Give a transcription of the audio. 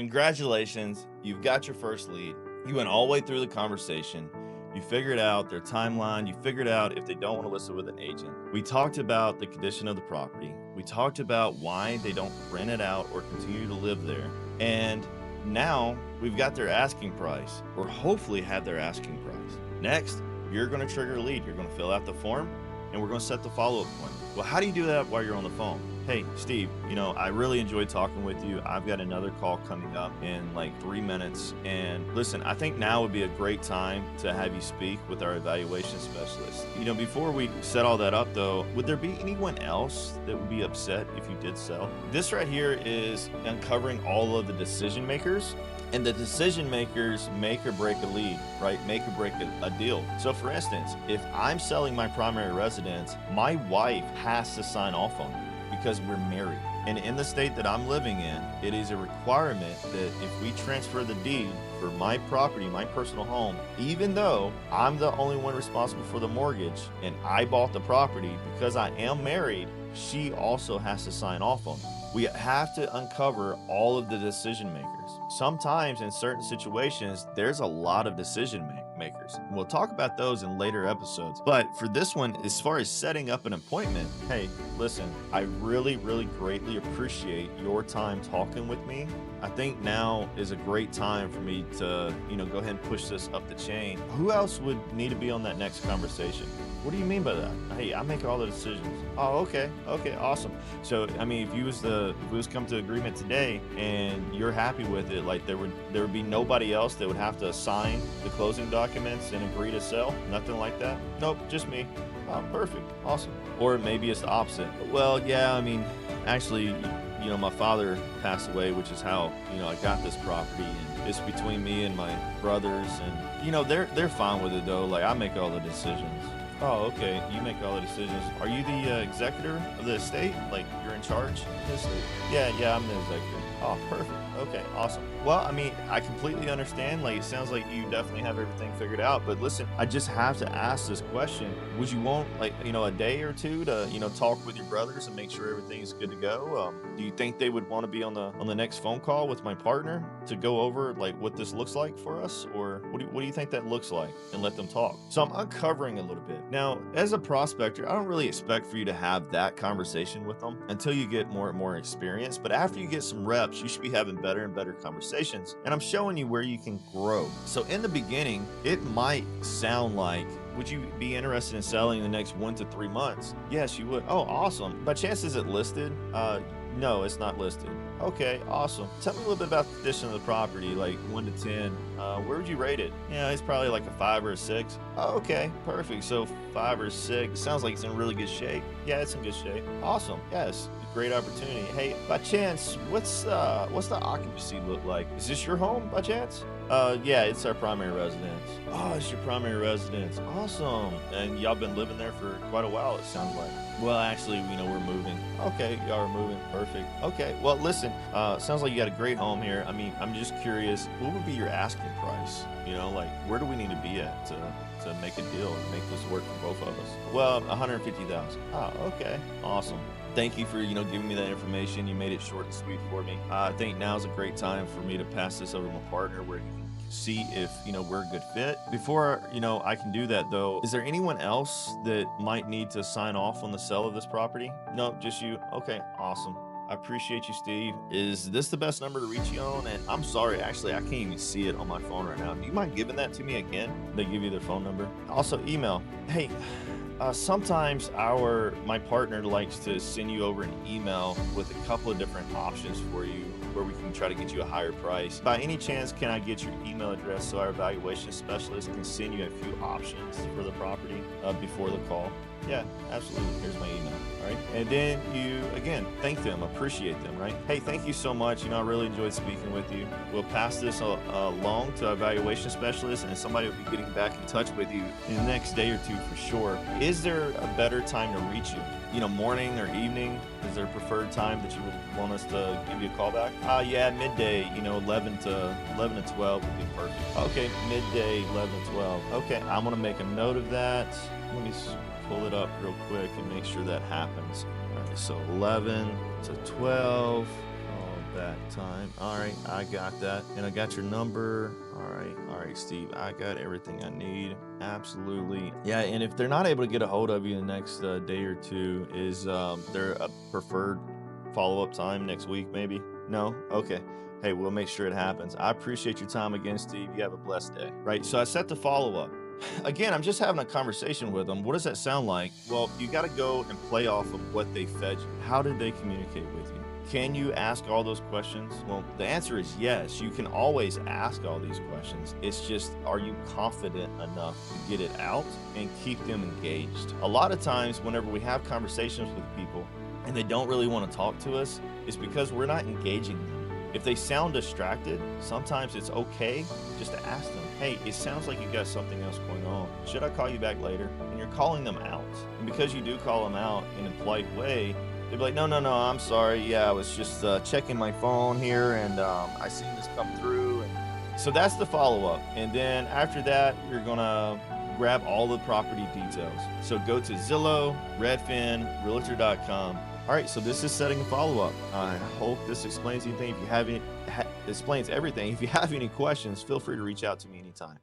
Congratulations, you've got your first lead. You went all the way through the conversation. You figured out their timeline. You figured out if they don't want to list it with an agent. We talked about the condition of the property. We talked about why they don't rent it out or continue to live there. And now we've got their asking price, or hopefully have their asking price. Next, you're going to trigger a lead. You're going to fill out the form and we're going to set the follow-up appointment. Well, how do you do that while you're on the phone? Hey, Steve, I really enjoyed talking with you. I've got another call coming up in like 3 minutes. And listen, I think now would be a great time to have you speak with our evaluation specialist. Before we set all that up though, would there be anyone else that would be upset if you did sell? This right here is uncovering all of the decision makers. And the decision makers make or break a lead, right? Make or break a deal. So for instance, if I'm selling my primary residence, my wife has to sign off on it because we're married. And in the state that I'm living in, it is a requirement that if we transfer the deed for my property, my personal home, even though I'm the only one responsible for the mortgage and I bought the property, because I am married, she also has to sign off on it. We have to uncover all of the decision makers. Sometimes in certain situations, there's a lot of decision makers. We'll talk about those in later episodes. But for this one, as far as setting up an appointment, hey, listen, I really, really greatly appreciate your time talking with me. I think now is a great time for me to, go ahead and push this up the chain. Who else would need to be on that next conversation? What do you mean by that? Hey, I make all the decisions. Oh, okay, awesome. So, if you was come to agreement today and you're happy with it, like there would be nobody else that would have to sign the closing documents and agree to sell? Nothing like that? Nope, just me. Oh, perfect, awesome. Or maybe it's the opposite. Well, yeah, actually, my father passed away, which is how, I got this property, and it's between me and my brothers, and, they're fine with it though. Like, I make all the decisions. Oh, okay. You make all the decisions. Are you the executor of the estate? Like, you're in charge of the estate? Yeah, I'm the executor. Oh, perfect. Okay, awesome. Well, I completely understand. Like, it sounds like you definitely have everything figured out. But listen, I just have to ask this question. Would you want, a day or two to, talk with your brothers and make sure everything's good to go? Do you think they would want to be on the next phone call with my partner to go over, like, what this looks like for us? Or what do you think that looks like? And let them talk. So I'm uncovering a little bit. Now, as a prospector, I don't really expect for you to have that conversation with them until you get more and more experience. But after you get some reps, you should be having better and better conversations. And I'm showing you where you can grow. So in the beginning, it might sound like, would you be interested in selling in the next 1 to 3 months? Yes, you would. Oh, awesome. By chance, is it listed? No, it's not listed. Okay, awesome. Tell me a little bit about the condition of the property, like 1 to 10. Where would you rate it? Yeah, it's probably like a 5 or a 6. Oh, okay, perfect. So 5 or 6. Sounds like it's in really good shape. Yeah, it's in good shape. Awesome. Yes, great opportunity. Hey, by chance, what's the occupancy look like? Is this your home by chance? Yeah, it's our primary residence. Oh, it's your primary residence. Awesome. And y'all been living there for quite a while, it sounds like. Well, actually, we're moving. Okay, y'all are moving. Perfect. Okay, well, listen, sounds like you got a great home here. I'm just curious, what would be your asking price? Where do we need to be at to make a deal and make this work for both of us? Well, 150,000. Oh, okay. Awesome. Thank you for, giving me that information. You made it short and sweet for me. I think now's a great time for me to pass this over to my partner where he can see if, we're a good fit. Before, I can do that though, is there anyone else that might need to sign off on the sale of this property? No, just you. Okay, awesome. I appreciate you, Steve. Is this the best number to reach you on? And I'm sorry, actually, I can't even see it on my phone right now. Do you mind giving that to me again? They give you their phone number. Also, email. Hey, sometimes my partner likes to send you over an email with a couple of different options for you where we can try to get you a higher price. By any chance, can I get your email address so our evaluation specialist can send you a few options for the property before the call? Yeah, absolutely. Here's my email. All right. And then you, again, thank them, appreciate them, right? Hey, thank you so much. I really enjoyed speaking with you. We'll pass this along to our evaluation specialist, and somebody will be getting back in touch with you in the next day or two for sure. Is there a better time to reach you? Morning or evening? Is there a preferred time that you would want us to give you a call back? Yeah, midday, 11 to 12 would be perfect. Okay, midday, 11 to 12. Okay, I'm going to make a note of that. Let me pull it up real quick and make sure that happens. All right, so 11 to 12. that time. All right, I got that. And I got your number. All right, Steve, I got everything I need. Absolutely. Yeah, and if they're not able to get a hold of you in the next day or two, is there a preferred follow-up time next week maybe? No? Okay. Hey, we'll make sure it happens. I appreciate your time again, Steve. You have a blessed day. Right, so I set the follow-up. Again, I'm just having a conversation with them. What does that sound like? Well, you got to go and play off of what they fed you. How did they communicate with you? Can you ask all those questions? Well, the answer is yes. You can always ask all these questions. It's just, are you confident enough to get it out and keep them engaged? A lot of times, whenever we have conversations with people and they don't really want to talk to us, it's because we're not engaging them. If they sound distracted, sometimes it's okay just to ask them, hey, it sounds like you got something else going on. Should I call you back later? And you're calling them out. And because you do call them out in a polite way, they'd be like, no, I'm sorry. Yeah, I was just checking my phone here and I seen this come through. And so that's the follow-up. And then after that, you're gonna grab all the property details. So go to Zillow, Redfin, Realtor.com. All right, so this is setting a follow-up. I hope this explains anything. If you have any, explains everything. If you have any questions, feel free to reach out to me anytime.